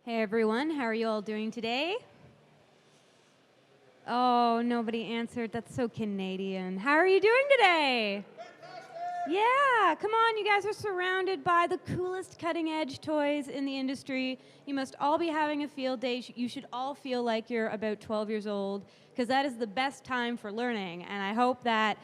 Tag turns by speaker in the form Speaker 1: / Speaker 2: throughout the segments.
Speaker 1: Hey everyone, how are you all doing today? Oh, nobody answered. That's so Canadian. How are you doing today? Yeah, come on, you guys are surrounded by the coolest cutting edge toys in the industry. You must all be having a field day. You should all feel like you're about 12 years old because that is the best time for learning. And I hope that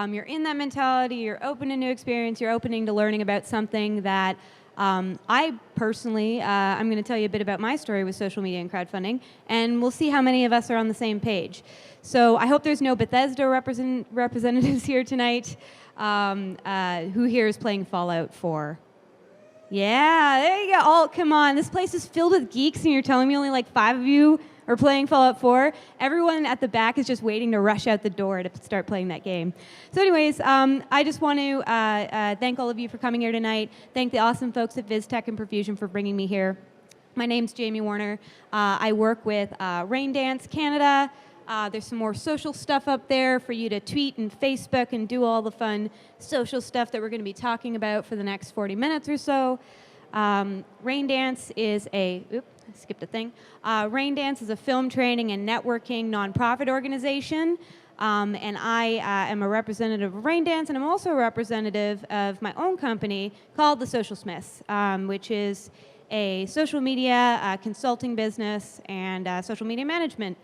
Speaker 1: you're in that mentality, you're open to new experience, you're opening to learning about something that I personally, I'm going to tell you a bit about my story with social media and crowdfunding, and we'll see how many of us are on the same page. So I hope there's no Bethesda representatives here tonight. Who here is playing Fallout 4? Yeah, there you go. Oh, come on. This place is filled with geeks, and you're telling me only like 5 of you are playing Fallout 4? Everyone at the back is just waiting to rush out the door to start playing that game. So anyways, I just want to thank all of you for coming here tonight. Thank the awesome folks at Vistek and Perfusion for bringing me here. My name's Jaimy Warner. I work with Raindance Canada. There's some more social stuff up there for you to tweet and Facebook and do all the fun social stuff that we're going to be talking about for the next 40 minutes or so. Raindance is a, oops, I skipped a thing. Raindance is a film training and networking nonprofit organization. And I am a representative of Raindance, and I'm also a representative of my own company called The Social Smiths, which is a social media consulting business and social media management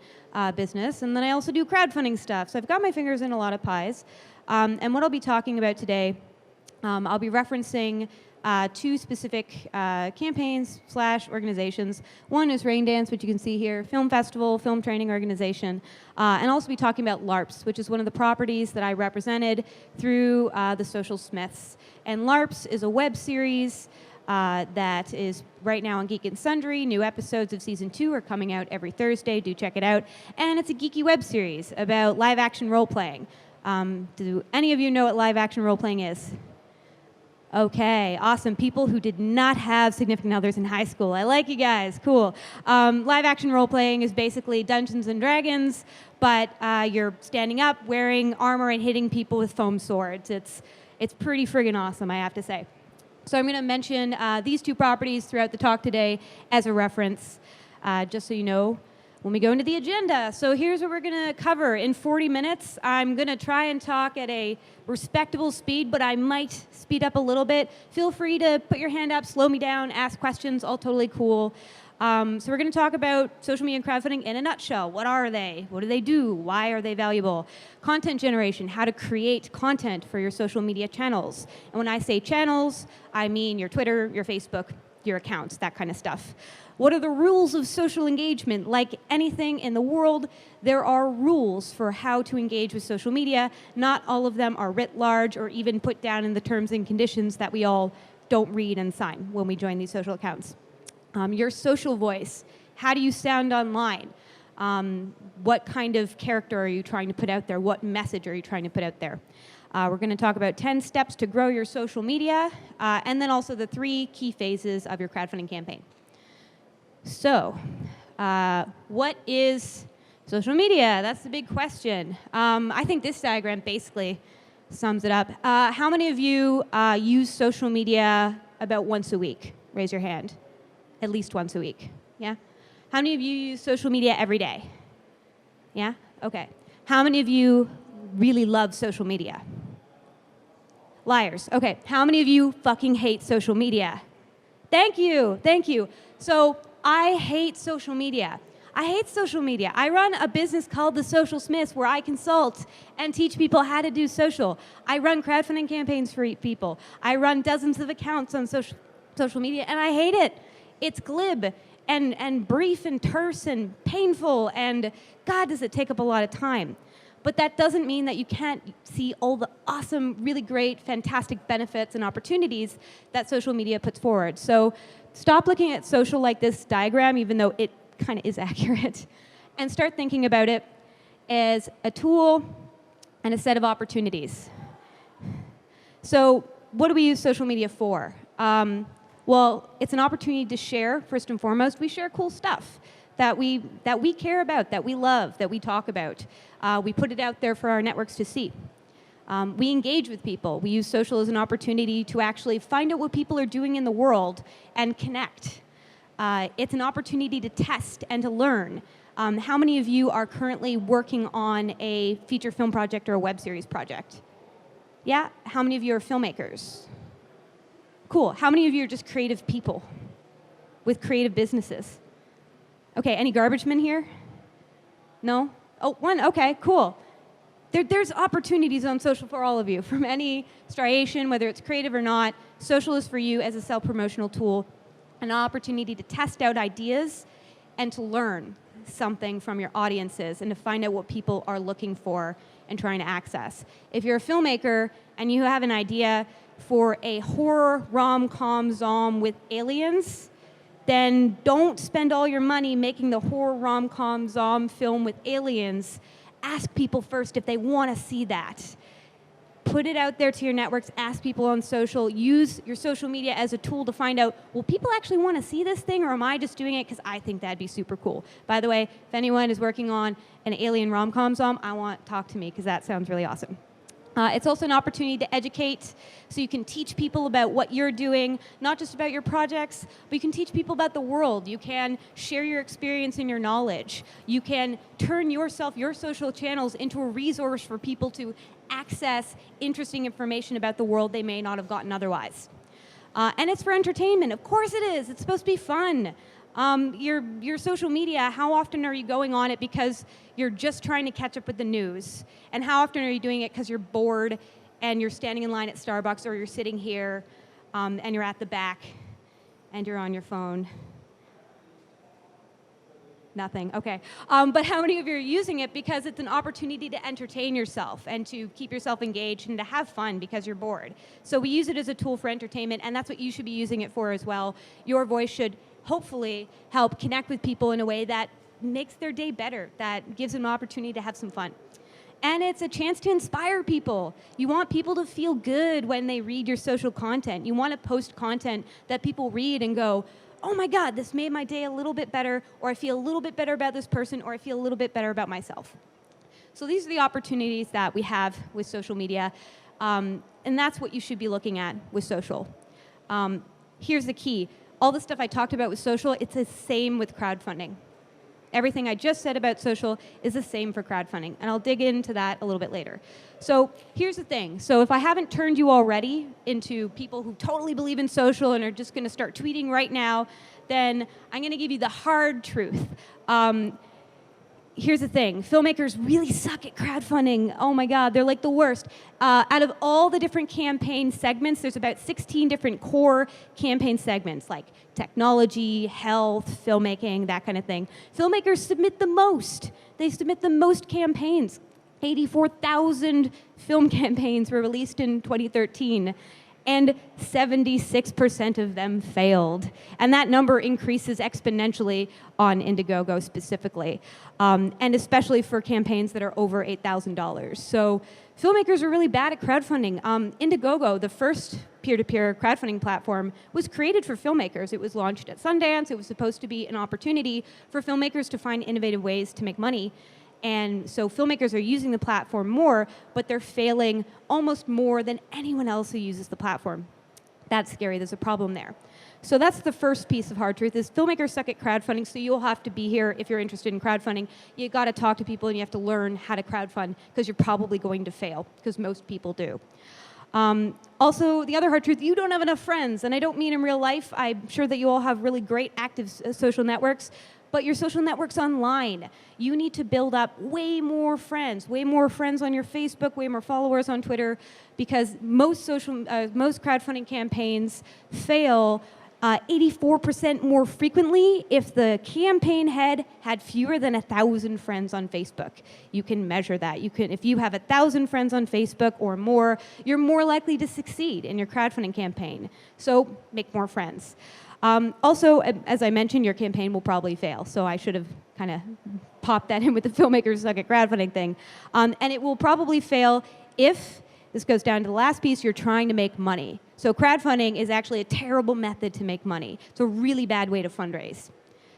Speaker 1: business. And then I also do crowdfunding stuff. So I've got my fingers in a lot of pies. And what I'll be talking about today, I'll be referencing two specific campaigns/organizations. One is Raindance, which you can see here, film festival, film training organization, and also be talking about LARPs, which is one of the properties that I represented through the Social Smiths. And LARPs is a web series that is right now on Geek and Sundry. New episodes of season 2 are coming out every Thursday. Do check it out. And it's a geeky web series about live-action role-playing. Do any of you know what live-action role-playing is? Okay, awesome. People who did not have significant others in high school. I like you guys. Cool. Live-action role-playing is basically Dungeons and Dragons, but you're standing up, wearing armor, and hitting people with foam swords. It's pretty friggin' awesome, I have to say. So I'm going to mention these two properties throughout the talk today as a reference, just so you know when we go into the agenda. So here's what we're going to cover. In 40 minutes, I'm going to try and talk at a respectable speed, but I might speed up a little bit. Feel free to put your hand up, slow me down, ask questions, all totally cool. So we're going to talk about social media and crowdfunding in a nutshell. What are they? What do they do? Why are they valuable? Content generation, how to create content for your social media channels. And when I say channels, I mean your Twitter, your Facebook, your accounts, that kind of stuff. What are the rules of social engagement? Like anything in the world, there are rules for how to engage with social media. Not all of them are writ large or even put down in the terms and conditions that we all don't read and sign when we join these social accounts. Your social voice. How do you sound online? What kind of character are you trying to put out there? What message are you trying to put out there? We're going to talk about 10 steps to grow your social media, and then also the 3 key phases of your crowdfunding campaign. So, what is social media? That's the big question. I think this diagram basically sums it up. How many of you use social media about once a week? Raise your hand. At least once a week. Yeah? How many of you use social media every day? Yeah? Okay. How many of you really love social media? Liars. Okay. How many of you fucking hate social media? Thank you. Thank you. So I hate social media. I hate social media. I run a business called The Social Smiths where I consult and teach people how to do social. I run crowdfunding campaigns for people. I run dozens of accounts on social media, and I hate it. It's glib and brief and terse and painful, and God, does it take up a lot of time. But that doesn't mean that you can't see all the awesome, really great, fantastic benefits and opportunities that social media puts forward. So stop looking at social like this diagram, even though it kind of is accurate, and start thinking about it as a tool and a set of opportunities. So what do we use social media for? Well, it's an opportunity to share, first and foremost. We share cool stuff that we care about, that we love, that we talk about. We put it out there for our networks to see. We engage with people. We use social as an opportunity to actually find out what people are doing in the world and connect. It's an opportunity to test and to learn. How many of you are currently working on a feature film project or a web series project? Yeah? How many of you are filmmakers? Cool. How many of you are just creative people with creative businesses? Okay, any garbage men here? No? Oh, one, okay, cool. There's opportunities on social for all of you, from any striation, whether it's creative or not. Social is for you as a self-promotional tool, an opportunity to test out ideas and to learn something from your audiences and to find out what people are looking for and trying to access. If you're a filmmaker and you have an idea for a horror rom-com zom with aliens, then don't spend all your money making the horror rom-com zom film with aliens. Ask people first if they want to see that. Put it out there to your networks, ask people on social, use your social media as a tool to find out, will people actually want to see this thing, or am I just doing it because I think that'd be super cool? By the way, if anyone is working on an alien rom-com zom, talk to me because that sounds really awesome. It's also an opportunity to educate, so you can teach people about what you're doing, not just about your projects, but you can teach people about the world. You can share your experience and your knowledge. You can turn your social channels into a resource for people to access interesting information about the world they may not have gotten otherwise. And it's for entertainment. Of course it is. It's supposed to be fun. Your social media, how often are you going on it because you're just trying to catch up with the news? And how often are you doing it because you're bored and you're standing in line at Starbucks, or you're sitting here and you're at the back and you're on your phone? Nothing, okay. But how many of you are using it because it's an opportunity to entertain yourself and to keep yourself engaged and to have fun because you're bored? So we use it as a tool for entertainment, and that's what you should be using it for as well. Your voice should hopefully help connect with people in a way that makes their day better, that gives them an opportunity to have some fun. And it's a chance to inspire people. You want people to feel good when they read your social content. You want to post content that people read and go, oh my God, this made my day a little bit better, or I feel a little bit better about this person, or I feel a little bit better about myself. So these are the opportunities that we have with social media, and that's what you should be looking at with social. Here's the key. All the stuff I talked about with social, it's the same with crowdfunding. Everything I just said about social is the same for crowdfunding, and I'll dig into that a little bit later. So here's the thing. So if I haven't turned you already into people who totally believe in social and are just going to start tweeting right now, then I'm going to give you the hard truth. Here's the thing. Filmmakers really suck at crowdfunding. Oh my God, they're like the worst. Out of all the different campaign segments, there's about 16 different core campaign segments, like technology, health, filmmaking, that kind of thing. Filmmakers submit the most. They submit the most campaigns. 84,000 film campaigns were released in 2013. And 76% of them failed. And that number increases exponentially on Indiegogo specifically, and especially for campaigns that are over $8,000. So filmmakers are really bad at crowdfunding. Indiegogo, the first peer-to-peer crowdfunding platform, was created for filmmakers. It was launched at Sundance. It was supposed to be an opportunity for filmmakers to find innovative ways to make money. And so filmmakers are using the platform more, but they're failing almost more than anyone else who uses the platform. That's scary. There's a problem there. So that's the first piece of hard truth, is filmmakers suck at crowdfunding, so you'll have to be here if you're interested in crowdfunding. You got to talk to people and you have to learn how to crowdfund, because you're probably going to fail, because most people do. Also, the other hard truth, you don't have enough friends. And I don't mean in real life. I'm sure that you all have really great active social networks, but your social networks online. You need to build up way more friends on your Facebook, way more followers on Twitter, because most crowdfunding campaigns fail 84% more frequently if the campaign head had fewer than 1,000 friends on Facebook. You can measure that. If you have 1,000 friends on Facebook or more, you're more likely to succeed in your crowdfunding campaign. So make more friends. Also, as I mentioned, your campaign will probably fail. So I should have kind of popped that in with the filmmakers suck at crowdfunding thing. And it will probably fail if, this goes down to the last piece, you're trying to make money. So crowdfunding is actually a terrible method to make money. It's a really bad way to fundraise.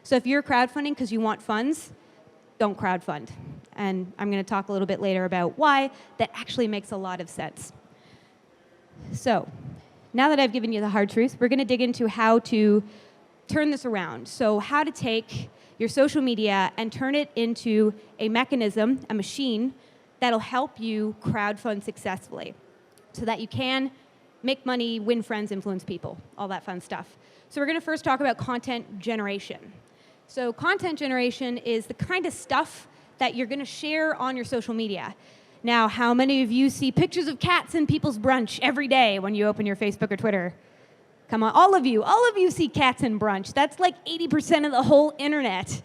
Speaker 1: So if you're crowdfunding because you want funds, don't crowdfund. And I'm going to talk a little bit later about why that actually makes a lot of sense. So now that I've given you the hard truth, we're going to dig into how to turn this around. So how to take your social media and turn it into a mechanism, a machine, that'll help you crowdfund successfully so that you can make money, win friends, influence people, all that fun stuff. So we're going to first talk about content generation. So content generation is the kind of stuff that you're going to share on your social media. Now, how many of you see pictures of cats in people's brunch every day when you open your Facebook or Twitter? Come on, all of you see cats in brunch. That's like 80% of the whole internet.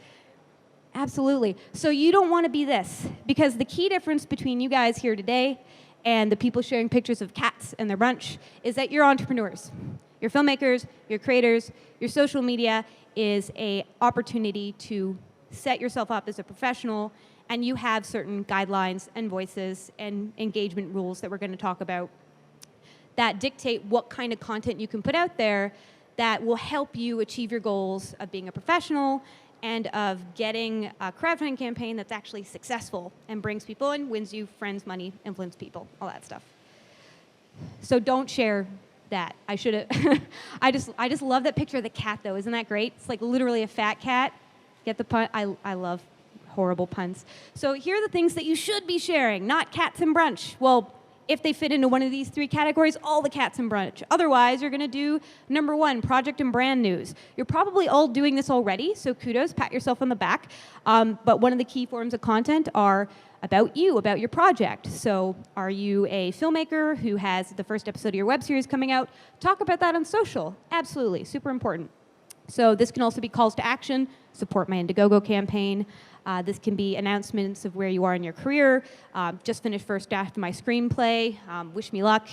Speaker 1: Absolutely. So you don't want to be this, because the key difference between you guys here today and the people sharing pictures of cats in their brunch is that you're entrepreneurs. You're filmmakers, you're creators. Your social media is an opportunity to set yourself up as a professional, and you have certain guidelines and voices and engagement rules that we're going to talk about that dictate what kind of content you can put out there that will help you achieve your goals of being a professional and of getting a crowdfunding campaign that's actually successful and brings people in, wins you friends, money, influence people, all that stuff. So don't share that. I should have. I just love that picture of the cat, though. Isn't that great? It's like literally a fat cat. Get the pun? I love horrible puns. So here are the things that you should be sharing, not cats and brunch. Well, if they fit into one of these three categories, all the cats and brunch. Otherwise, you're going to do number one, project and brand news. You're probably all doing this already, so kudos, pat yourself on the back. But one of the key forms of content are about you, about your project. So are you a filmmaker who has the first episode of your web series coming out? Talk about that on social. Absolutely, super important. So this can also be calls to action, support my Indiegogo campaign. This can be announcements of where you are in your career, just finished first draft of my screenplay, wish me luck.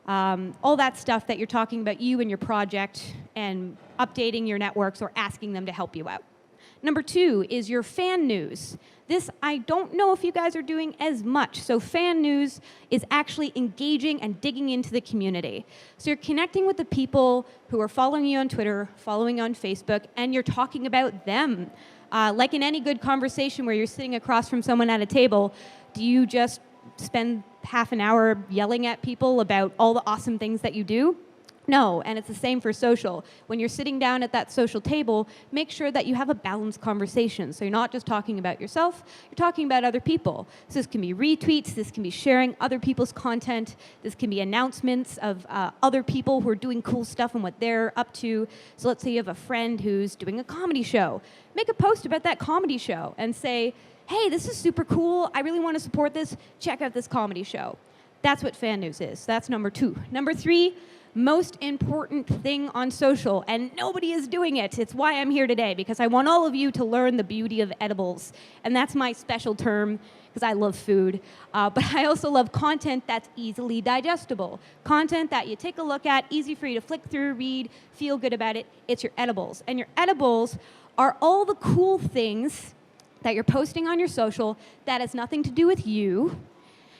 Speaker 1: All that stuff that you're talking about you and your project and updating your networks or asking them to help you out. Number two is your fan news. This, I don't know if you guys are doing as much. So fan news is actually engaging and digging into the community. So you're connecting with the people who are following you on Twitter, following you on Facebook, and you're talking about them. Like in any good conversation where you're sitting across from someone at a table, do you just spend half an hour yelling at people about all the awesome things that you do? No, and it's the same for social. When you're sitting down at that social table, make sure that you have a balanced conversation. So you're not just talking about yourself, you're talking about other people. So this can be retweets, this can be sharing other people's content, this can be announcements of other people who are doing cool stuff and what they're up to. So let's say you have a friend who's doing a comedy show. Make a post about that comedy show and say, hey, this is super cool, I really want to support this, check out this comedy show. That's what fan news is. That's number two. Number three, most important thing on social, and nobody is doing it. It's why I'm here today, because I want all of you to learn the beauty of edibles. And that's my special term, because I love food. But I also love content that's easily digestible. Content that you take a look at, easy for you to flick through, read, feel good about it. It's your edibles. And your edibles are all the cool things that you're posting on your social that has nothing to do with you,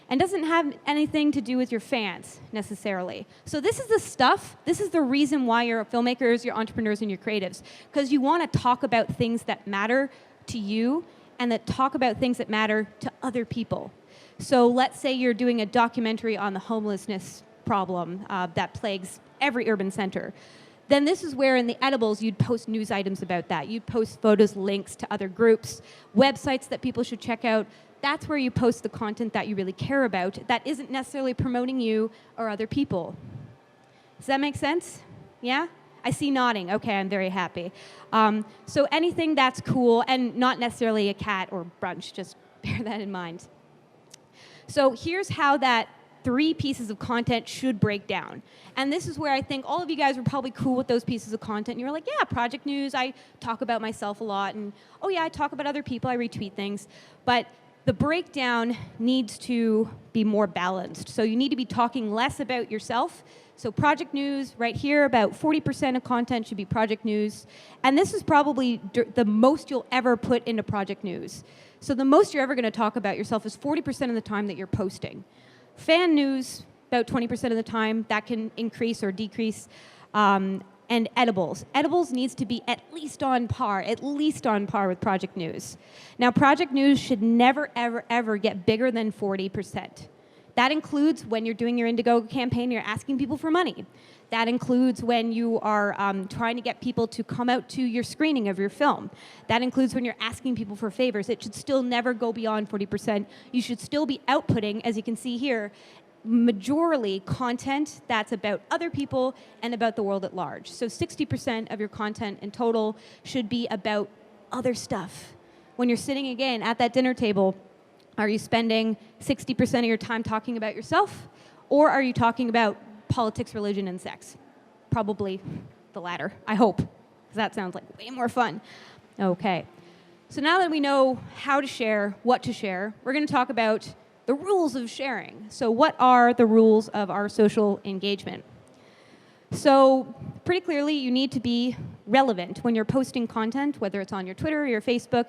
Speaker 1: and doesn't have anything to do with your fans, necessarily. So this is the stuff, this is the reason why you're filmmakers, you're entrepreneurs, and you're creatives, because you want to talk about things that matter to you and that talk about things that matter to other people. So let's say you're doing a documentary on the homelessness problem that plagues every urban center. Then this is where in the edibles you'd post news items about that. You'd post photos, links to other groups, websites that people should check out. That's where you post the content that you really care about that isn't necessarily promoting you or other people. Does that make sense? Yeah? I see nodding. Okay, I'm very happy. So anything that's cool and not necessarily a cat or brunch, just bear that in mind. So here's how that 3 pieces of content should break down. And this is where I think all of you guys were probably cool with those pieces of content. You were like, yeah, project news, I talk about myself a lot. And oh yeah, I talk about other people, I retweet things. But the breakdown needs to be more balanced. So you need to be talking less about yourself. So project news, right here, about 40% of content should be project news. And this is probably the most you'll ever put into project news. So the most you're ever going to talk about yourself is 40% of the time that you're posting. Fan news, about 20% of the time. That can increase or decrease. And edibles. Edibles needs to be at least on par with project news. Now, project news should never, ever, ever get bigger than 40%. That includes when you're doing your Indiegogo campaign and you're asking people for money. That includes when you are trying to get people to come out to your screening of your film. That includes when you're asking people for favors. It should still never go beyond 40%. You should still be outputting, as you can see here, majorly content that's about other people and about the world at large. So 60% of your content in total should be about other stuff. When you're sitting again at that dinner table, are you spending 60% of your time talking about yourself, or are you talking about politics, religion, and sex? Probably the latter, I hope, because that sounds like way more fun. Okay, so now that we know how to share, what to share, we're going to talk about the rules of sharing. So what are the rules of our social engagement? So pretty clearly, you need to be relevant. When you're posting content, whether it's on your Twitter or your Facebook,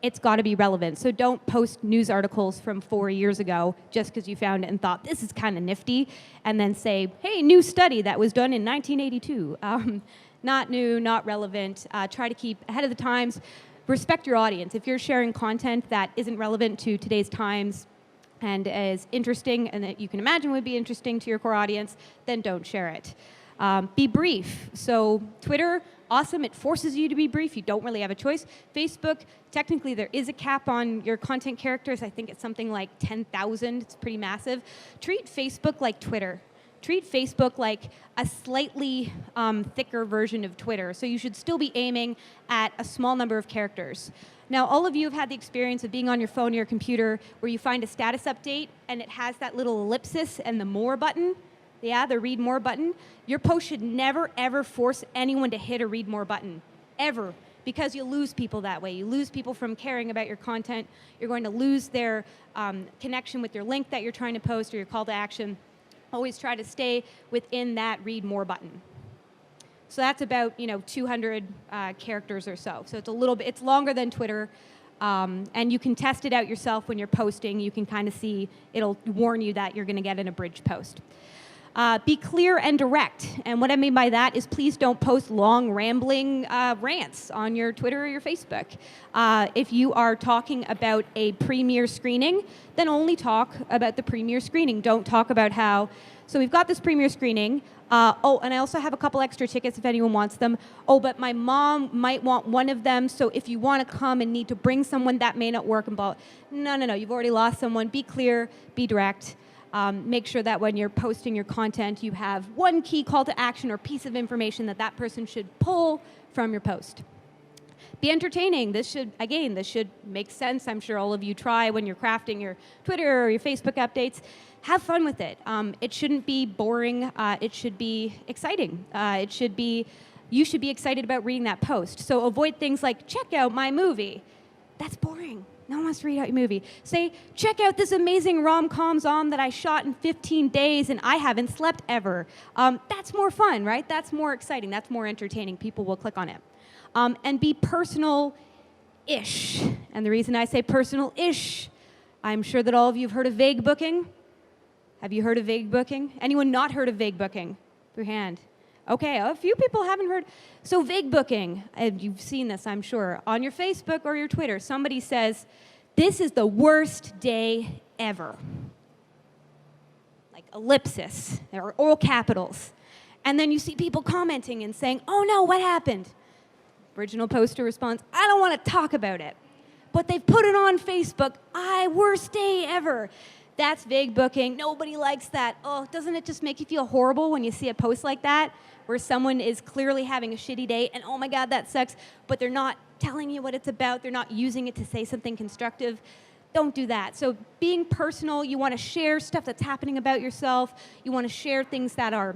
Speaker 1: it's got to be relevant. So don't post news articles from 4 years ago just because you found it and thought, this is kind of nifty, and then say, hey, new study that was done in 1982. Not new, not relevant. Try to keep ahead of the times. Respect your audience. If you're sharing content that isn't relevant to today's times and is interesting and that you can imagine would be interesting to your core audience, then don't share it. Be brief. So Twitter, awesome, it forces you to be brief. You don't really have a choice. Facebook, technically there is a cap on your content characters. I think it's something like 10,000. It's pretty massive. Treat Facebook like Twitter. Treat Facebook like a slightly thicker version of Twitter. So you should still be aiming at a small number of characters. Now, all of you have had the experience of being on your phone or your computer where you find a status update and it has that little ellipsis and the more button. Yeah, the read more button. Your post should never, ever force anyone to hit a read more button, ever, because you'll lose people that way. You lose people from caring about your content. You're going to lose their connection with your link that you're trying to post or your call to action. Always try to stay within that read more button. So that's about 200 characters or so. So it's a little bit, it's longer than Twitter. And you can test it out yourself when you're posting. You can kind of see, it'll warn you that you're going to get an abridged post. Be clear and direct. And what I mean by that is please don't post long, rambling rants on your Twitter or your Facebook. If you are talking about a premiere screening, then only talk about the premiere screening. Don't talk about how, so we've got this premiere screening. And I also have a couple extra tickets if anyone wants them. Oh, but my mom might want one of them, so if you want to come and need to bring someone, that may not work. No, you've already lost someone. Be clear, be direct. Make sure that when you're posting your content, you have one key call to action or piece of information that that person should pull from your post. Be entertaining. This should make sense. I'm sure all of you try when you're crafting your Twitter or your Facebook updates. Have fun with it. It shouldn't be boring. It should be exciting. You should be excited about reading that post. So avoid things like, check out my movie. That's boring. No one wants to read out your movie. Say, check out this amazing rom-com that I shot in 15 days and I haven't slept ever. That's more fun, right? That's more exciting. That's more entertaining. People will click on it. And be personal-ish. And the reason I say personal-ish, I'm sure that all of you have heard of vague booking. Have you heard of vague booking? Anyone not heard of vague booking? Your hand. Okay, a few people haven't heard. So vague booking, and you've seen this, I'm sure, on your Facebook or your Twitter. Somebody says, this is the worst day ever. Like ellipsis, or all capitals. And then you see people commenting and saying, oh no, what happened? Original poster response, I don't want to talk about it. But they've put it on Facebook, worst day ever. That's vague booking. Nobody likes that. Oh, doesn't it just make you feel horrible when you see a post like that where someone is clearly having a shitty day and oh my God, that sucks, but they're not telling you what it's about. They're not using it to say something constructive. Don't do that. So being personal, you want to share stuff that's happening about yourself. You want to share things that are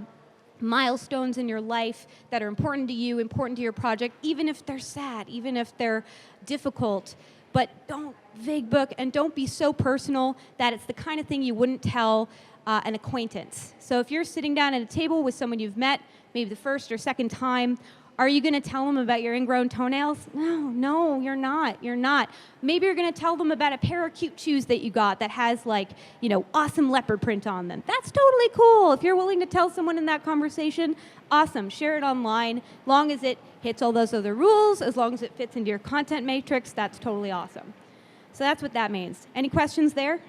Speaker 1: milestones in your life that are important to you, important to your project, even if they're sad, even if they're difficult. But don't vague book and don't be so personal that it's the kind of thing you wouldn't tell an acquaintance. So if you're sitting down at a table with someone you've met, maybe the first or second time, are you going to tell them about your ingrown toenails? No, you're not. You're not. Maybe you're going to tell them about a pair of cute shoes that you got that has awesome leopard print on them. That's totally cool. If you're willing to tell someone in that conversation, awesome. Share it online. Long as it hits all those other rules, as long as it fits into your content matrix, that's totally awesome. So that's what that means. Any questions there?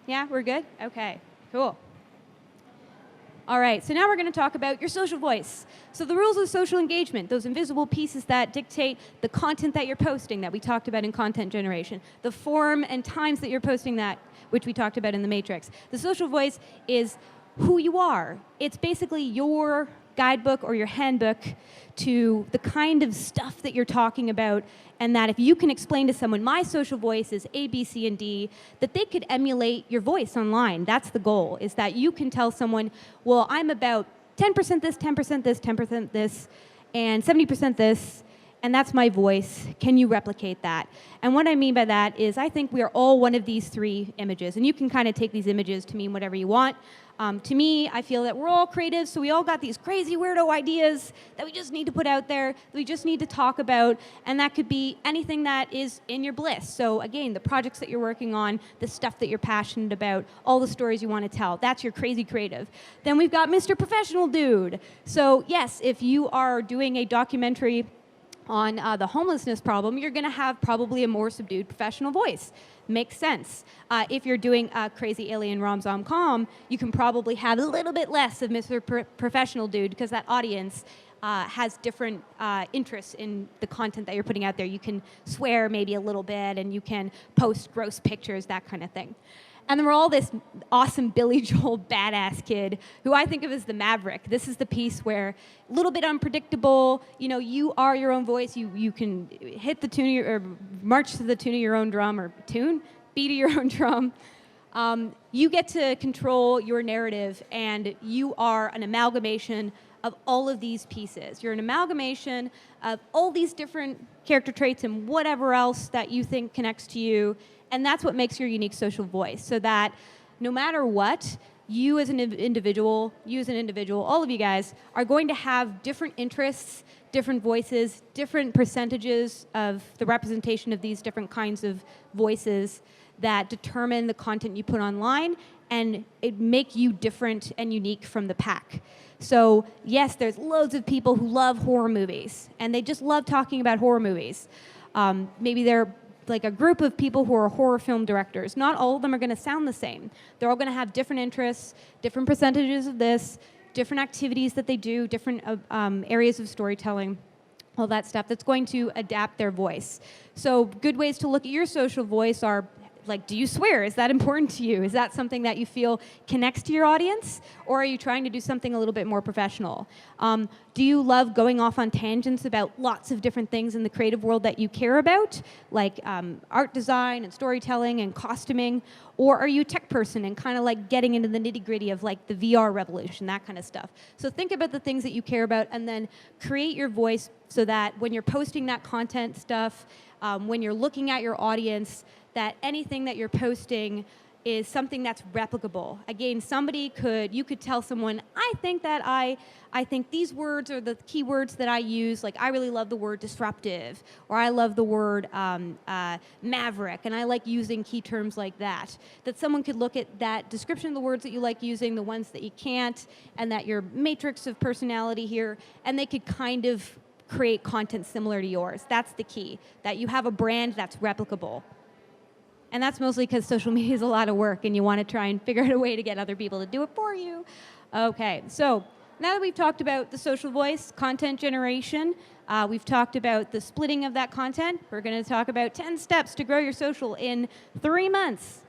Speaker 1: Yeah, we're good? Okay, cool. All right, so now we're going to talk about your social voice. So the rules of social engagement, those invisible pieces that dictate the content that you're posting that we talked about in content generation, the form and times that you're posting that, which we talked about in the Matrix. The social voice is who you are. It's basically your guidebook or your handbook to the kind of stuff that you're talking about, and that if you can explain to someone, my social voice is A, B, C, and D, that they could emulate your voice online. That's the goal, is that you can tell someone, well, I'm about 10% this, 10% this, 10% this, and 70% this, and that's my voice. Can you replicate that? And what I mean by that is I think we are all one of these three images, and you can kind of take these images to mean whatever you want. To me, I feel that we're all creative, so we all got these crazy weirdo ideas that we just need to put out there, that we just need to talk about, and that could be anything that is in your bliss. So again, the projects that you're working on, the stuff that you're passionate about, all the stories you want to tell, that's your crazy creative. Then we've got Mr. Professional Dude. So yes, if you are doing a documentary on the homelessness problem, you're going to have probably a more subdued professional voice. Makes sense. If you're doing a crazy alien rom-com, you can probably have a little bit less of Mr. Professional Dude, because that audience has different interests in the content that you're putting out there. You can swear maybe a little bit, and you can post gross pictures, that kind of thing. And then we're all this awesome Billy Joel badass kid who I think of as the Maverick. This is the piece where a little bit unpredictable, you know, you are your own voice. You can hit the tune of your, or march to the tune of your own drum, or beat of your own drum. You get to control your narrative, and you are an amalgamation of all of these pieces. You're an amalgamation of all these different character traits and whatever else that you think connects to you. And that's what makes your unique social voice, so that no matter what, you as an individual, all of you guys, are going to have different interests, different voices, different percentages of the representation of these different kinds of voices that determine the content you put online, and it make you different and unique from the pack. So yes, there's loads of people who love horror movies, and they just love talking about horror movies. Maybe they're like a group of people who are horror film directors. Not all of them are going to sound the same. They're all going to have different interests, different percentages of this, different activities that they do, different areas of storytelling, all that stuff that's going to adapt their voice. So good ways to look at your social voice are, like, do you swear? Is that important to you? Is that something that you feel connects to your audience? Or are you trying to do something a little bit more professional? Do you love going off on tangents about lots of different things in the creative world that you care about, like art design and storytelling and costuming? Or are you a tech person and kind of like getting into the nitty-gritty of like the VR revolution, that kind of stuff? So think about the things that you care about, and then create your voice so that when you're posting that content stuff, when you're looking at your audience, that anything that you're posting is something that's replicable. Again, you could tell someone, I think these words are the key words that I use. Like, I really love the word disruptive, or I love the word maverick, and I like using key terms like that. That someone could look at that description of the words that you like using, the ones that you can't, and that your matrix of personality here, and they could kind of create content similar to yours. That's the key, that you have a brand that's replicable. And that's mostly because social media is a lot of work, and you want to try and figure out a way to get other people to do it for you. Okay, so now that we've talked about the social voice, content generation, we've talked about the splitting of that content, we're going to talk about 10 steps to grow your social in 3 months.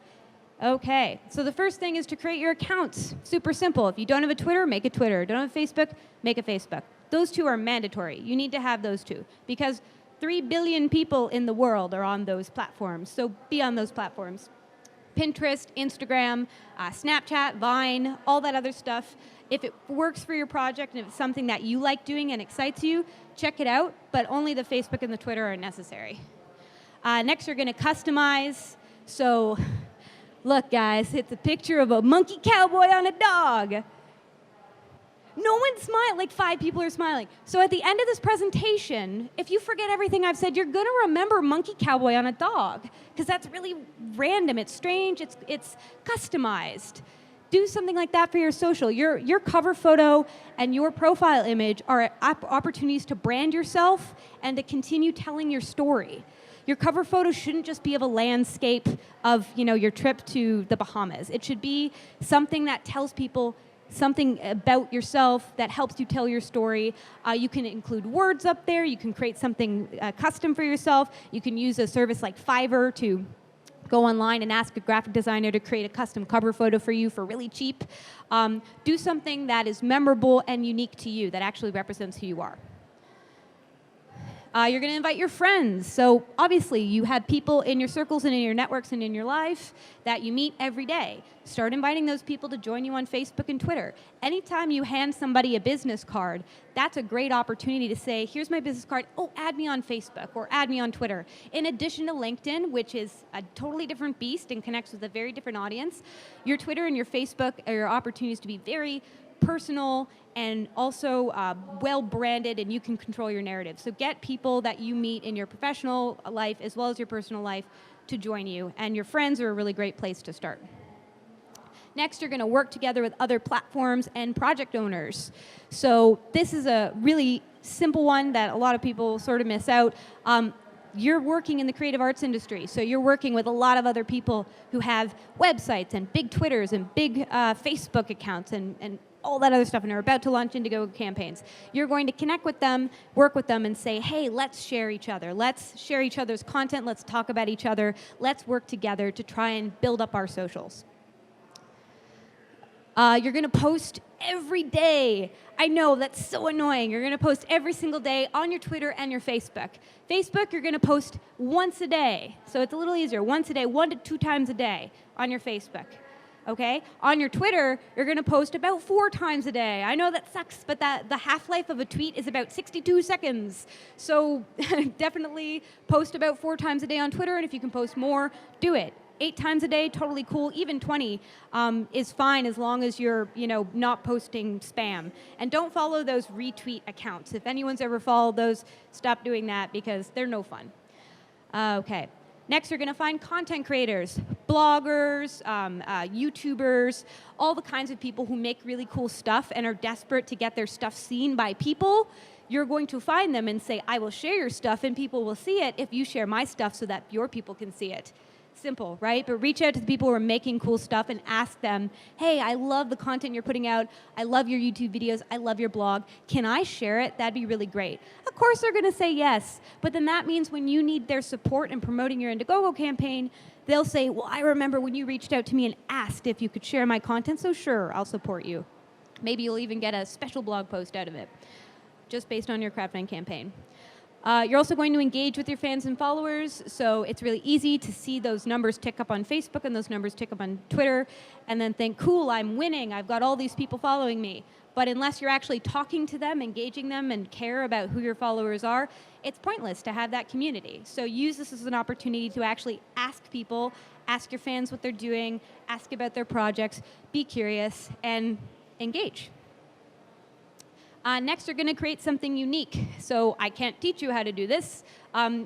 Speaker 1: Okay, so the first thing is to create your accounts. Super simple. If you don't have a Twitter, make a Twitter. Don't have Facebook, make a Facebook. Those two are mandatory. You need to have those two, because 3 billion people in the world are on those platforms, so be on those platforms. Pinterest, Instagram, Snapchat, Vine, all that other stuff. If it works for your project and if it's something that you like doing and excites you, check it out, but only the Facebook and the Twitter are necessary. Next, you're going to customize. So, look, guys, it's a picture of a monkey cowboy on a dog. No one's smiling. Like 5 people are smiling. So at the end of this presentation, if you forget everything I've said, you're going to remember monkey cowboy on a dog, because that's really random. It's strange. It's customized. Do something like that for your social. Your cover photo and your profile image are opportunities to brand yourself and to continue telling your story. Your cover photo shouldn't just be of a landscape of, your trip to the Bahamas. It should be something that tells people something about yourself, that helps you tell your story. You can include words up there. You can create something custom for yourself. You can use a service like Fiverr to go online and ask a graphic designer to create a custom cover photo for you for really cheap. Do something that is memorable and unique to you, that actually represents who you are. You're going to invite your friends. So obviously, you have people in your circles and in your networks and in your life that you meet every day. Start inviting those people to join you on Facebook and Twitter. Anytime you hand somebody a business card, that's a great opportunity to say, here's my business card. Oh, add me on Facebook or add me on Twitter. In addition to LinkedIn, which is a totally different beast and connects with a very different audience, your Twitter and your Facebook are your opportunities to be very personal and also well-branded, and you can control your narrative. So get people that you meet in your professional life as well as your personal life to join you, and your friends are a really great place to start. Next, you're going to work together with other platforms and project owners. So this is a really simple one that a lot of people sort of miss out. You're working in the creative arts industry, so you're working with a lot of other people who have websites and big Twitters and big Facebook accounts and all that other stuff, and are about to launch Indiegogo campaigns. You're going to connect with them, work with them, and say, hey, let's share each other. Let's share each other's content. Let's talk about each other. Let's work together to try and build up our socials. You're going to post every day. I know, that's so annoying. You're going to post every single day on your Twitter and your Facebook. Facebook, you're going to post once a day. So it's a little easier. Once a day, 1 to 2 times a day on your Facebook. Okay? On your Twitter, you're going to post about 4 times a day. I know that sucks, but the half-life of a tweet is about 62 seconds. So definitely post about 4 times a day on Twitter, and if you can post more, do it. 8 times a day, totally cool. Even 20 is fine as long as you're, not posting spam. And don't follow those retweet accounts. If anyone's ever followed those, stop doing that because they're no fun. Okay. Next, you're going to find content creators, bloggers, YouTubers, all the kinds of people who make really cool stuff and are desperate to get their stuff seen by people. You're going to find them and say, I will share your stuff and people will see it if you share my stuff so that your people can see it. Simple, right? But reach out to the people who are making cool stuff and ask them, hey, I love the content you're putting out. I love your YouTube videos. I love your blog. Can I share it? That'd be really great. Of course they're going to say yes, but then that means when you need their support in promoting your Indiegogo campaign, they'll say, well, I remember when you reached out to me and asked if you could share my content, so sure, I'll support you. Maybe you'll even get a special blog post out of it, just based on your crowdfunding campaign. You're also going to engage with your fans and followers, so it's really easy to see those numbers tick up on Facebook and those numbers tick up on Twitter, and then think, cool, I'm winning, I've got all these people following me. But unless you're actually talking to them, engaging them, and care about who your followers are, it's pointless to have that community. So use this as an opportunity to actually ask people, ask your fans what they're doing, ask about their projects, be curious, and engage. Next, you're going to create something unique. So I can't teach you how to do this.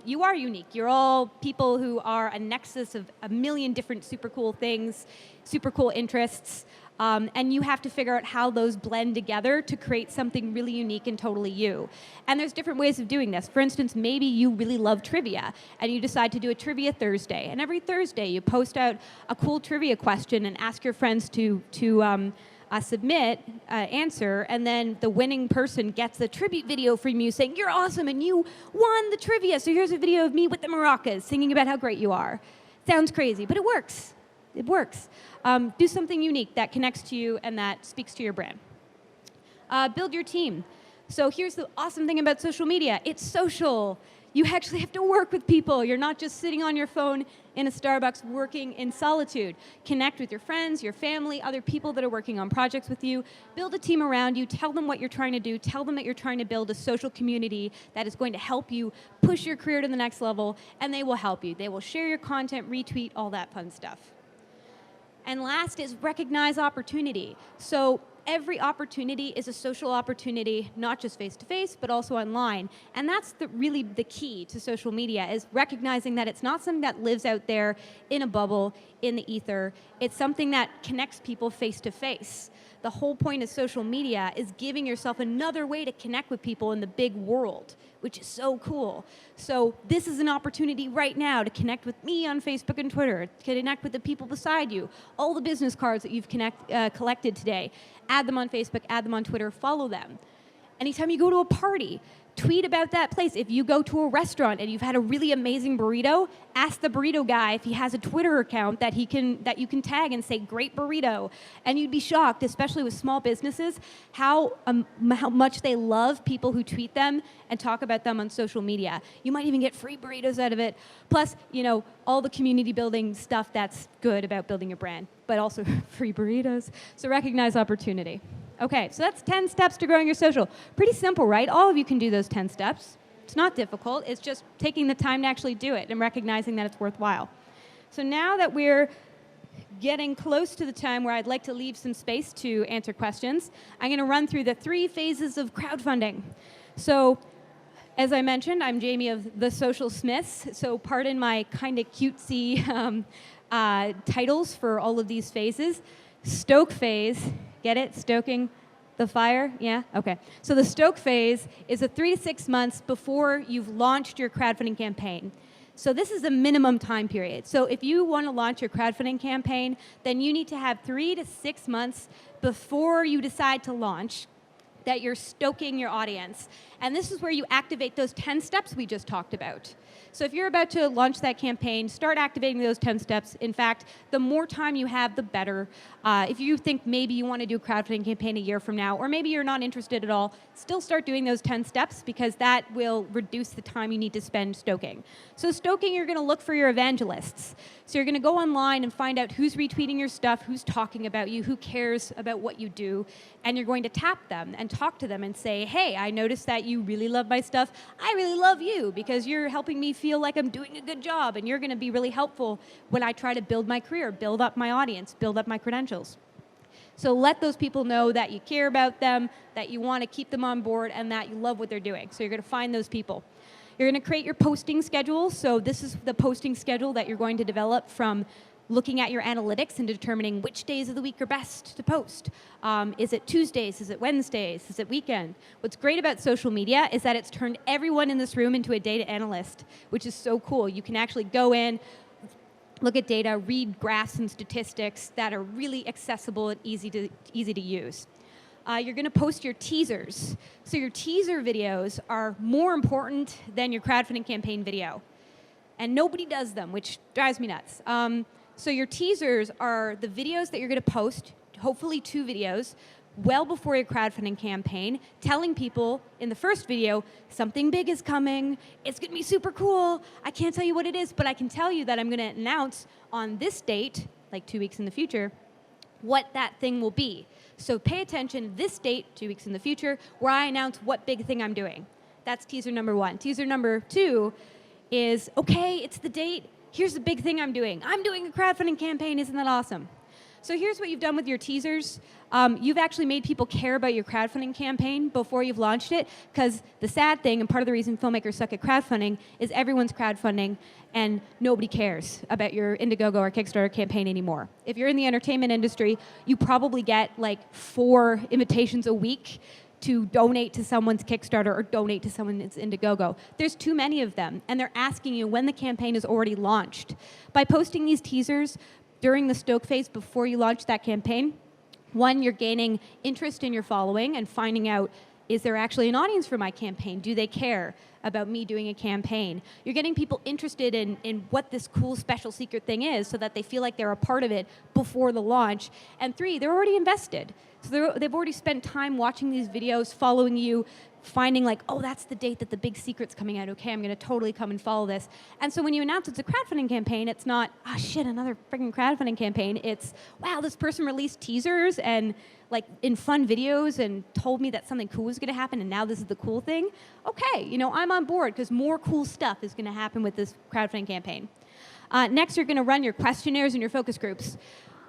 Speaker 1: You are unique. You're all people who are a nexus of a million different super cool things, super cool interests, and you have to figure out how those blend together to create something really unique and totally you. And there's different ways of doing this. For instance, maybe you really love trivia, and you decide to do a Trivia Thursday. And every Thursday, you post out a cool trivia question and ask your friends to submit an answer, and then the winning person gets a tribute video from you saying, you're awesome and you won the trivia, so here's a video of me with the maracas singing about how great you are. Sounds crazy, but it works. It works. Do something unique that connects to you and that speaks to your brand. Build your team. So here's the awesome thing about social media. It's social. You actually have to work with people. You're not just sitting on your phone in a Starbucks working in solitude. Connect with your friends, your family, other people that are working on projects with you. Build a team around you. Tell them what you're trying to do. Tell them that you're trying to build a social community that is going to help you push your career to the next level, and they will help you. They will share your content, retweet, all that fun stuff. And last is recognize opportunity. So every opportunity is a social opportunity, not just face-to-face, but also online. And that's really the key to social media, is recognizing that it's not something that lives out there in a bubble, in the ether. It's something that connects people face-to-face. The the whole point of social media is giving yourself another way to connect with people in the big world, which is so cool. So this is an opportunity right now to connect with me on Facebook and Twitter, connect with the people beside you, all the business cards that you've collected today. Add them on Facebook, add them on Twitter, follow them. Anytime you go to a party, tweet about that place. If you go to a restaurant and you've had a really amazing burrito, ask the burrito guy if he has a Twitter account that you can tag and say, great burrito. And you'd be shocked, especially with small businesses, how much they love people who tweet them and talk about them on social media. You might even get free burritos out of it. Plus, all the community building stuff that's good about building your brand, but also free burritos. So recognize opportunity. Okay, so that's 10 steps to growing your social. Pretty simple, right? All of you can do those 10 steps. It's not difficult. It's just taking the time to actually do it and recognizing that it's worthwhile. So now that we're getting close to the time where I'd like to leave some space to answer questions, I'm going to run through the 3 phases of crowdfunding. So as I mentioned, I'm Jaimy of The Social Smiths, so pardon my kind of cutesy titles for all of these phases. Stoke phase. Get it? Stoking the fire? Yeah? Okay. So the stoke phase is a 3 to 6 months before you've launched your crowdfunding campaign. So this is a minimum time period. So if you want to launch your crowdfunding campaign, then you need to have 3 to 6 months before you decide to launch that you're stoking your audience. And this is where you activate those 10 steps we just talked about. So if you're about to launch that campaign, start activating those 10 steps. In fact, the more time you have, the better. If you think maybe you want to do a crowdfunding campaign a year from now, or maybe you're not interested at all, still start doing those 10 steps because that will reduce the time you need to spend stoking. So stoking, you're going to look for your evangelists. So you're going to go online and find out who's retweeting your stuff, who's talking about you, who cares about what you do, and you're going to tap them and talk to them and say, hey, I noticed that you really love my stuff. I really love you because you're helping me feel like I'm doing a good job, and you're going to be really helpful when I try to build my career, build up my audience, build up my credentials. So let those people know that you care about them, that you want to keep them on board, and that you love what they're doing. So you're going to find those people. You're going to create your posting schedule. So this is the posting schedule that you're going to develop from looking at your analytics and determining which days of the week are best to post. Is it Tuesdays? Is it Wednesdays? Is it weekend? What's great about social media is that it's turned everyone in this room into a data analyst, which is so cool. You can actually go in, look at data, read graphs and statistics that are really accessible and easy to use. You're going to post your teasers. So your teaser videos are more important than your crowdfunding campaign video. And nobody does them, which drives me nuts. So your teasers are the videos that you're going to post, hopefully 2 videos, well before your crowdfunding campaign, telling people in the first video, something big is coming, it's going to be super cool, I can't tell you what it is, but I can tell you that I'm going to announce on this date, like 2 weeks in the future, what that thing will be. So pay attention, this date, 2 weeks in the future, where I announce what big thing I'm doing. That's teaser number 1. Teaser number 2 is, okay, it's the date, here's the big thing I'm doing. I'm doing a crowdfunding campaign, isn't that awesome? So here's what you've done with your teasers. You've actually made people care about your crowdfunding campaign before you've launched it, because the sad thing, and part of the reason filmmakers suck at crowdfunding, is everyone's crowdfunding and nobody cares about your Indiegogo or Kickstarter campaign anymore. If you're in the entertainment industry, you probably get like 4 invitations a week to donate to someone's Kickstarter or donate to someone's Indiegogo. There's too many of them, and they're asking you when the campaign is already launched. By posting these teasers during the stoke phase before you launch that campaign, 1, you're gaining interest in your following and finding out, is there actually an audience for my campaign? Do they care about me doing a campaign? You're getting people interested in what this cool special secret thing is so that they feel like they're a part of it before the launch. And 3, they're already invested. So they've already spent time watching these videos, following you, finding like, oh, that's the date that the big secret's coming out. Okay, I'm going to totally come and follow this. And so when you announce it's a crowdfunding campaign, it's not, ah, shit, another freaking crowdfunding campaign. It's, wow, this person released teasers and like in fun videos and told me that something cool was going to happen, and now this is the cool thing. Okay, I'm on board because more cool stuff is going to happen with this crowdfunding campaign. Next, you're going to run your questionnaires and your focus groups.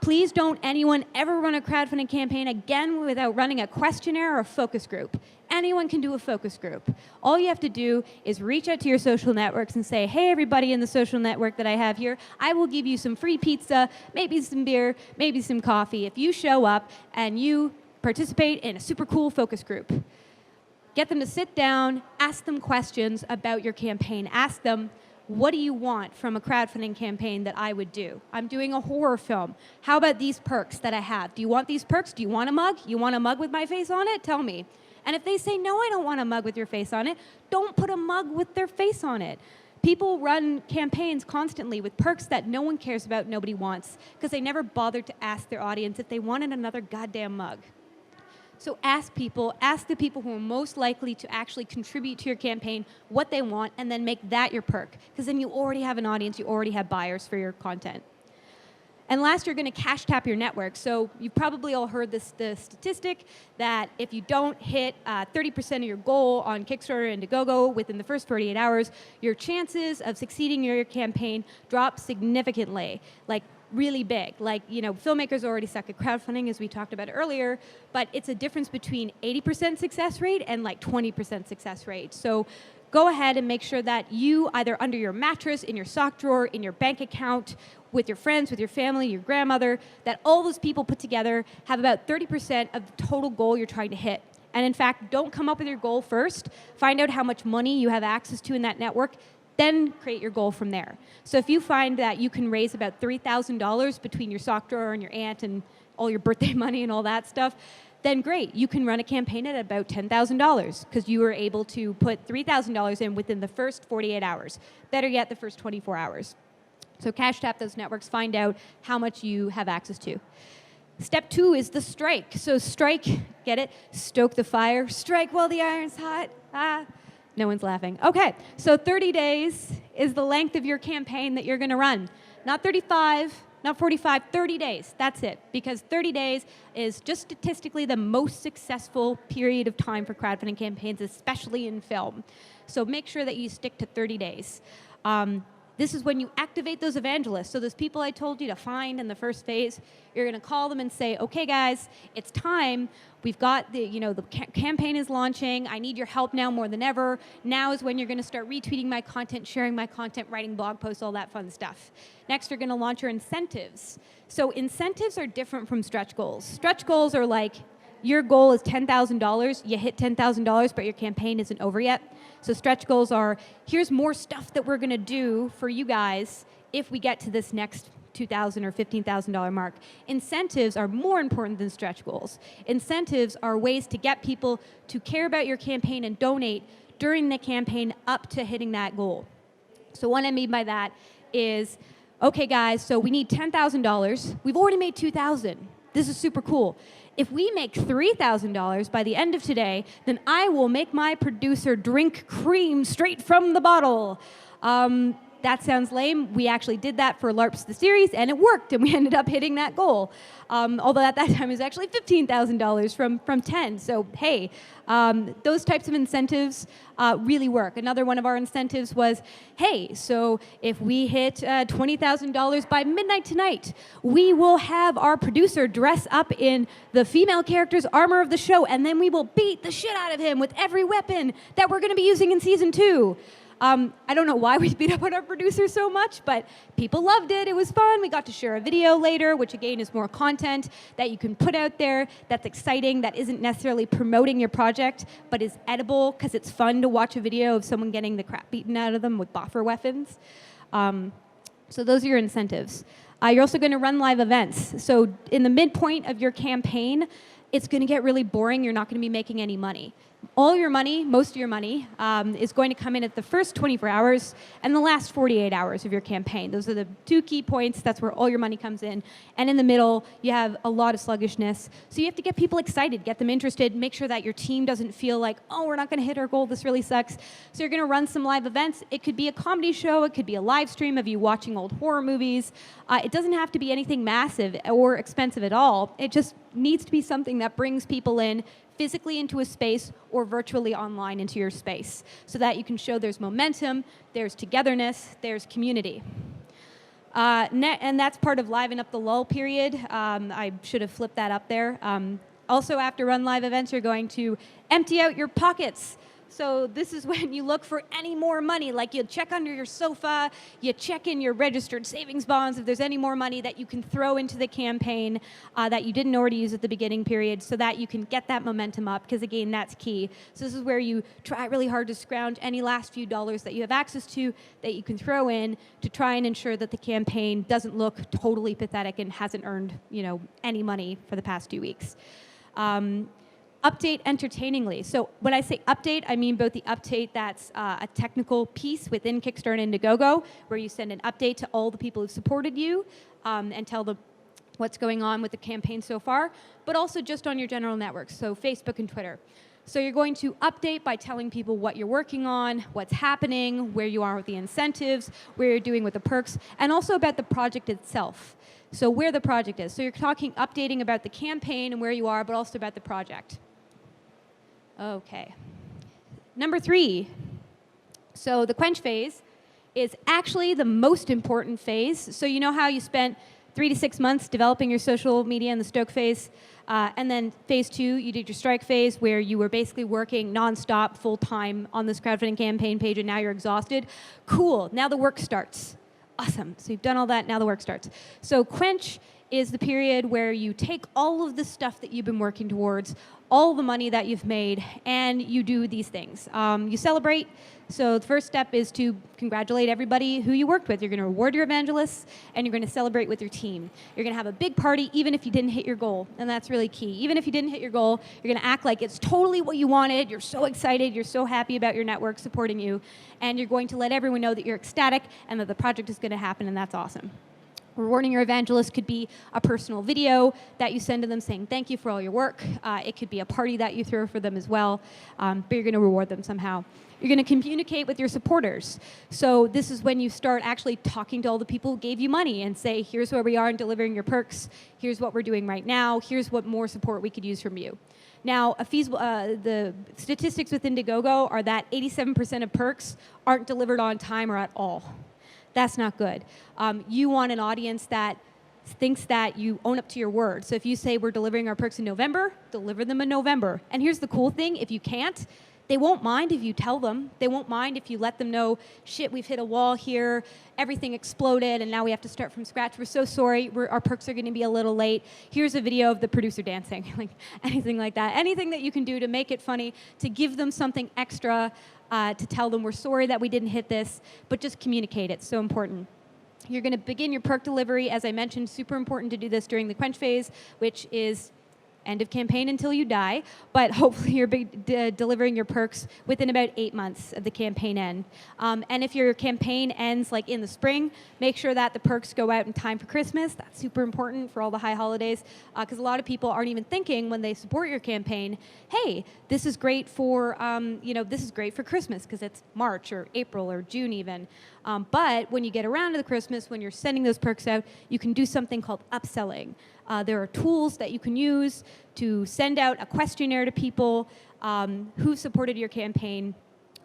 Speaker 1: Please don't anyone ever run a crowdfunding campaign again without running a questionnaire or a focus group. Anyone can do a focus group. All you have to do is reach out to your social networks and say, hey, everybody in the social network that I have here, I will give you some free pizza, maybe some beer, maybe some coffee. If you show up and you participate in a super cool focus group. Get them to sit down, ask them questions about your campaign. Ask them, what do you want from a crowdfunding campaign that I would do? I'm doing a horror film. How about these perks that I have? Do you want these perks? Do you want a mug? You want a mug with my face on it? Tell me. And if they say, no, I don't want a mug with your face on it, don't put a mug with their face on it. People run campaigns constantly with perks that no one cares about, nobody wants, because they never bothered to ask their audience if they wanted another goddamn mug. So ask the people who are most likely to actually contribute to your campaign what they want, and then make that your perk, because then you already have an audience, you already have buyers for your content. And last, you're going to cash tap your network. So you've probably all heard the statistic that if you don't hit 30% of your goal on Kickstarter and Indiegogo within the first 48 hours, your chances of succeeding in your campaign drop significantly, like really big. Like, you know, filmmakers already suck at crowdfunding, as we talked about earlier, but it's a difference between 80% success rate and like 20% success rate. So go ahead and make sure that you, either under your mattress, in your sock drawer, in your bank account, with your friends, with your family, your grandmother, that all those people put together have about 30% of the total goal you're trying to hit. And in fact, don't come up with your goal first. Find out how much money you have access to in that network, then create your goal from there. So if you find that you can raise about $3,000 between your sock drawer and your aunt and all your birthday money and all that stuff, then great. You can run a campaign at about $10,000 because you were able to put $3,000 in within the first 48 hours. Better yet, the first 24 hours. So cash tap those networks, find out how much you have access to. Step 2 is the strike. So strike, get it? Stoke the fire. Strike while the iron's hot. No one's laughing. Okay, so 30 days is the length of your campaign that you're going to run. Not 35, not 45, 30 days. That's it. Because 30 days is just statistically the most successful period of time for crowdfunding campaigns, especially in film. So make sure that you stick to 30 days. This is when you activate those evangelists. So those people I told you to find in the first phase, you're going to call them and say, okay, guys, it's time. We've got the campaign is launching. I need your help now more than ever. Now is when you're going to start retweeting my content, sharing my content, writing blog posts, all that fun stuff. Next, you're going to launch your incentives. So incentives are different from stretch goals. Stretch goals are like, your goal is $10,000, you hit $10,000, but your campaign isn't over yet. So stretch goals are, here's more stuff that we're going to do for you guys if we get to this next $2,000 or $15,000 mark. Incentives are more important than stretch goals. Incentives are ways to get people to care about your campaign and donate during the campaign up to hitting that goal. So what I mean by that is, okay guys, so we need $10,000. We've already made $2,000. This is super cool. If we make $3,000 by the end of today, then I will make my producer drink cream straight from the bottle. That sounds lame. We actually did that for LARPs the series, and it worked, and we ended up hitting that goal. Although at that time it was actually $15,000 from 10. So hey, those types of incentives really work. Another one of our incentives was, hey, so if we hit $20,000 by midnight tonight, we will have our producer dress up in the female character's armor of the show, and then we will beat the shit out of him with every weapon that we're going to be using in season 2. I don't know why we beat up on our producer so much, but people loved it. It was fun. We got to share a video later, which again is more content that you can put out there that's exciting, that isn't necessarily promoting your project, but is edible because it's fun to watch a video of someone getting the crap beaten out of them with boffer weapons. So those are your incentives. You're also going to run live events. So in the midpoint of your campaign, it's going to get really boring. You're not going to be making any money. All your money, most of your money, is going to come in at the first 24 hours and the last 48 hours of your campaign. Those are the 2 key points. That's where all your money comes in. And in the middle, you have a lot of sluggishness. So you have to get people excited, get them interested, make sure that your team doesn't feel like, oh, we're not going to hit our goal. This really sucks. So you're going to run some live events. It could be a comedy show. It could be a live stream of you watching old horror movies. It doesn't have to be anything massive or expensive at all. It just needs to be something that brings people in physically into a space or virtually online into your space so that you can show there's momentum, there's togetherness, there's community. And that's part of Liven Up the Lull period. I should have flipped that up there. Also, after run live events, you're going to empty out your pockets. So this is when you look for any more money, like you check under your sofa, you check in your registered savings bonds if there's any more money that you can throw into the campaign that you didn't already use at the beginning period so that you can get that momentum up, because again, that's key. So this is where you try really hard to scrounge any last few dollars that you have access to that you can throw in to try and ensure that the campaign doesn't look totally pathetic and hasn't earned, any money for the past 2 weeks. Update entertainingly. So when I say update, I mean both the update that's a technical piece within Kickstarter and Indiegogo, where you send an update to all the people who've supported you and tell them what's going on with the campaign so far, but also just on your general networks, so Facebook and Twitter. So you're going to update by telling people what you're working on, what's happening, where you are with the incentives, where you're doing with the perks, and also about the project itself. So where the project is. So you're updating about the campaign and where you are, but also about the project. Okay. Number 3. So the quench phase is actually the most important phase. So you know how you spent 3 to 6 months developing your social media in the stoke phase, and then phase 2, you did your strike phase, where you were basically working nonstop, full-time on this crowdfunding campaign page, and now you're exhausted. Cool. Now the work starts. Awesome. So you've done all that. Now the work starts. So quench is the period where you take all of the stuff that you've been working towards, all the money that you've made, and you do these things. You celebrate. So the first step is to congratulate everybody who you worked with. You're going to reward your evangelists, and you're going to celebrate with your team. You're going to have a big party even if you didn't hit your goal, and that's really key. Even if you didn't hit your goal, you're going to act like it's totally what you wanted. You're so excited. You're so happy about your network supporting you, and you're going to let everyone know that you're ecstatic and that the project is going to happen, and that's awesome. Rewarding your evangelist could be a personal video that you send to them saying thank you for all your work. It could be a party that you throw for them as well, but you're going to reward them somehow. You're going to communicate with your supporters. So this is when you start actually talking to all the people who gave you money and say, here's where we are in delivering your perks. Here's what we're doing right now. Here's what more support we could use from you. Now, the statistics with Indiegogo are that 87% of perks aren't delivered on time or at all. That's not good. You want an audience that thinks that you own up to your word. So if you say we're delivering our perks in November, deliver them in November. And here's the cool thing, if you can't, they won't mind if you tell them. They won't mind if you let them know, shit, we've hit a wall here, everything exploded, and now we have to start from scratch. We're so sorry, our perks are going to be a little late. Here's a video of the producer dancing, like anything like that. Anything that you can do to make it funny, to give them something extra, to tell them we're sorry that we didn't hit this, but just communicate. It's so important. You're going to begin your perk delivery. As I mentioned, super important to do this during the quench phase, which is end of campaign until you die, but hopefully you're delivering your perks within about 8 months of the campaign end. And if your campaign ends like in the spring, make sure that the perks go out in time for Christmas. That's super important for all the high holidays, because a lot of people aren't even thinking when they support your campaign, hey, this is great for, this is great for Christmas because it's March or April or June even. But when you get around to the Christmas, when you're sending those perks out, you can do something called upselling. There are tools that you can use to send out a questionnaire to people who supported your campaign,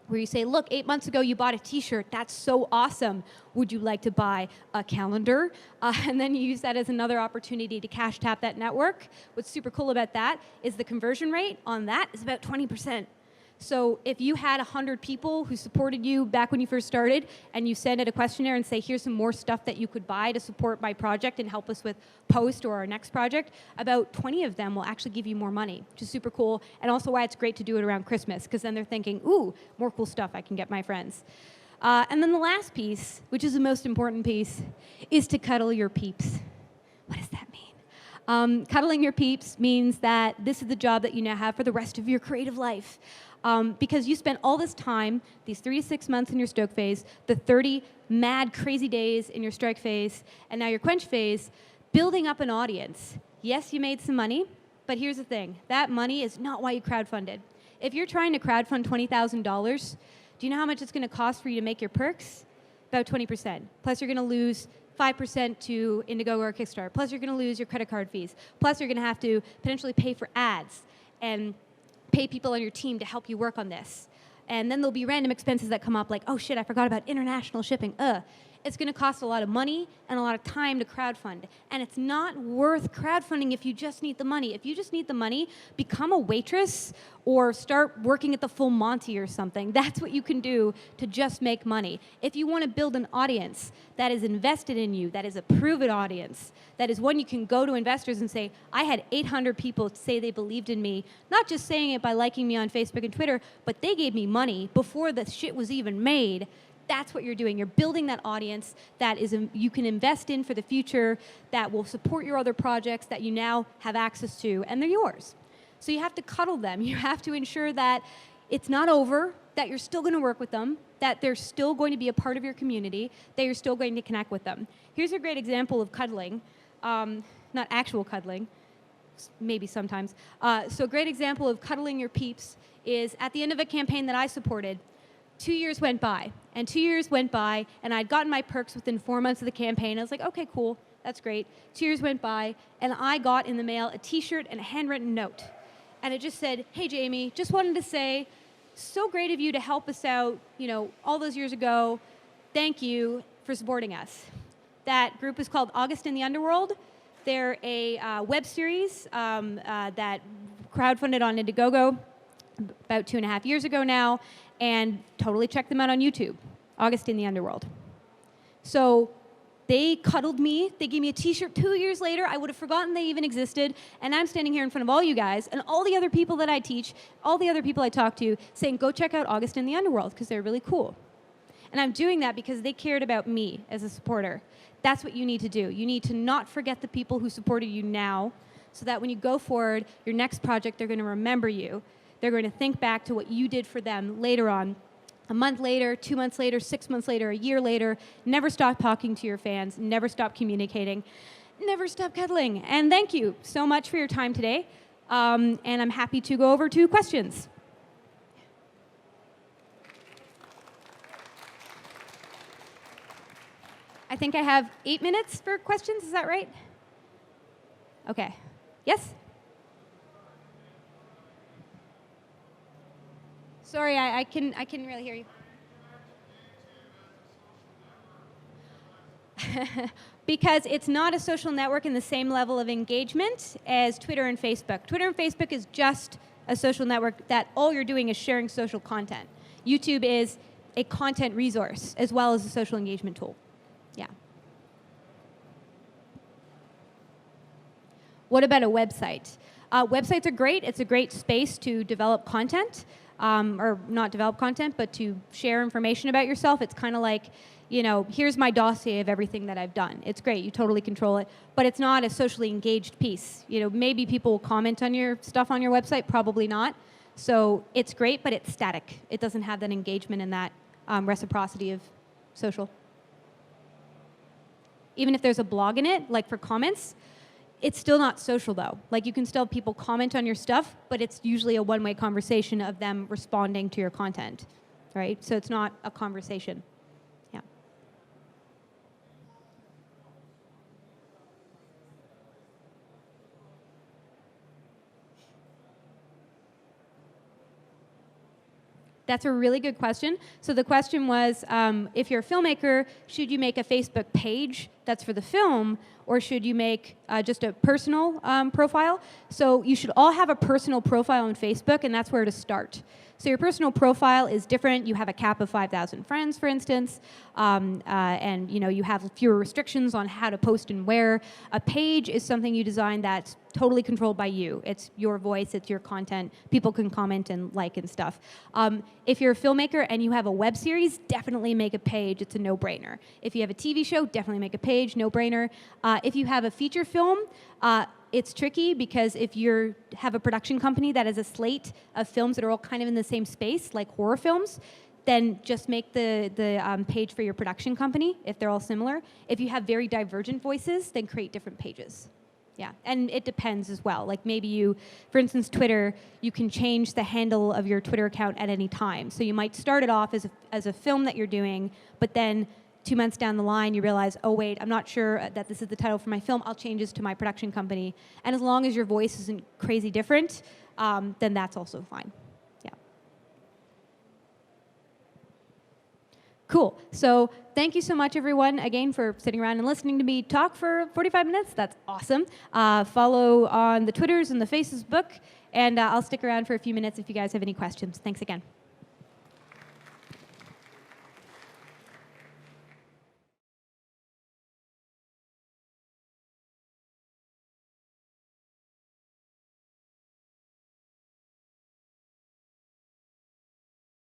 Speaker 1: where you say, look, 8 months ago you bought a t-shirt. That's so awesome. Would you like to buy a calendar? And then you use that as another opportunity to cash tap that network. What's super cool about that is the conversion rate on that is about 20%. So if you had 100 people who supported you back when you first started, and you send out a questionnaire and say, here's some more stuff that you could buy to support my project and help us with post or our next project, about 20 of them will actually give you more money, which is super cool, and also why it's great to do it around Christmas, because then they're thinking, ooh, more cool stuff I can get my friends. And then the last piece, which is the most important piece, is to cuddle your peeps. What does that mean? Cuddling your peeps means that this is the job that you now have for the rest of your creative life. Because you spent all this time, these 3 to 6 months in your stoke phase, the 30 mad, crazy days in your strike phase, and now your quench phase, building up an audience. Yes, you made some money, but here's the thing. That money is not why you crowdfunded. If you're trying to crowdfund $20,000, do you know how much it's going to cost for you to make your perks? About 20%. Plus, you're going to lose 5% to Indiegogo or Kickstarter. Plus, you're going to lose your credit card fees. Plus, you're going to have to potentially pay for ads and pay people on your team to help you work on this. And then there'll be random expenses that come up like, oh shit, I forgot about international shipping. it's going to cost a lot of money and a lot of time to crowdfund. And it's not worth crowdfunding if you just need the money. If you just need the money, become a waitress or start working at the Full Monty or something. That's what you can do to just make money. If you want to build an audience that is invested in you, that is a proven audience, that is one you can go to investors and say, I had 800 people say they believed in me, not just saying it by liking me on Facebook and Twitter, but they gave me money before the shit was even made. That's what you're doing. You're building that audience that is you can invest in for the future, that will support your other projects that you now have access to, and they're yours. So you have to cuddle them. You have to ensure that it's not over, that you're still going to work with them, that they're still going to be a part of your community, that you're still going to connect with them. Here's a great example of cuddling, not actual cuddling, maybe sometimes. So a great example of cuddling your peeps is at the end of a campaign that I supported, 2 years went by, and 2 years went by, and I'd gotten my perks within 4 months of the campaign. I was like, okay, cool, that's great. 2 years went by, and I got in the mail a t-shirt and a handwritten note. And it just said, hey, Jaimy, just wanted to say, so great of you to help us out, all those years ago. Thank you for supporting us. That group is called August in the Underworld. They're a web series that crowdfunded on Indiegogo about 2.5 years ago now, and totally check them out on YouTube, August in the Underworld. So they cuddled me. They gave me a t-shirt 2 years later. I would have forgotten they even existed. And I'm standing here in front of all you guys and all the other people that I teach, all the other people I talk to, saying, go check out August in the Underworld because they're really cool. And I'm doing that because they cared about me as a supporter. That's what you need to do. You need to not forget the people who supported you now so that when you go forward, your next project, they're going to remember you. They're going to think back to what you did for them later on. A month later, 2 months later, 6 months later, a year later. Never stop talking to your fans. Never stop communicating. Never stop cuddling. And thank you so much for your time today. And I'm happy to go over to questions. I think I have 8 minutes for questions. Is that right? Okay. Yes? Sorry, I couldn't really hear you. Because it's not a social network in the same level of engagement as Twitter and Facebook. Twitter and Facebook is just a social network that all you're doing is sharing social content. YouTube is a content resource as well as a social engagement tool. Yeah. What about a website? Websites are great. It's a great space to develop content. Or not develop content, but to share information about yourself. It's kind of like, here's my dossier of everything that I've done. It's great. You totally control it. But it's not a socially engaged piece. Maybe people will comment on your stuff on your website. Probably not. So it's great, but it's static. It doesn't have that engagement and that reciprocity of social. Even if there's a blog in it, like for comments, it's still not social, though. Like, you can still have people comment on your stuff, but it's usually a one-way conversation of them responding to your content, right? So it's not a conversation. Yeah. That's a really good question. So the question was, if you're a filmmaker, should you make a Facebook page that's for the film, or should you make just a personal profile? So you should all have a personal profile on Facebook, and that's where to start. So your personal profile is different. You have a cap of 5,000 friends, for instance, and you have fewer restrictions on how to post and where. A page is something you design that's totally controlled by you. It's your voice, it's your content. People can comment and like and stuff. If you're a filmmaker and you have a web series, definitely make a page. It's a no-brainer. If you have a TV show, definitely make a page, no-brainer. If you have a feature film, it's tricky because if you have a production company that has a slate of films that are all kind of in the same space, like horror films, then just make the page for your production company if they're all similar. If you have very divergent voices, then create different pages. Yeah, and it depends as well. Like maybe you, for instance, Twitter, you can change the handle of your Twitter account at any time. So you might start it off as a film that you're doing, but then 2 months down the line, you realize, oh, wait, I'm not sure that this is the title for my film. I'll change this to my production company. And as long as your voice isn't crazy different, then that's also fine. Yeah. Cool. So thank you so much, everyone, again, for sitting around and listening to me talk for 45 minutes. That's awesome. Follow on the Twitters and the Facebook, and I'll stick around for a few minutes if you guys have any questions. Thanks again.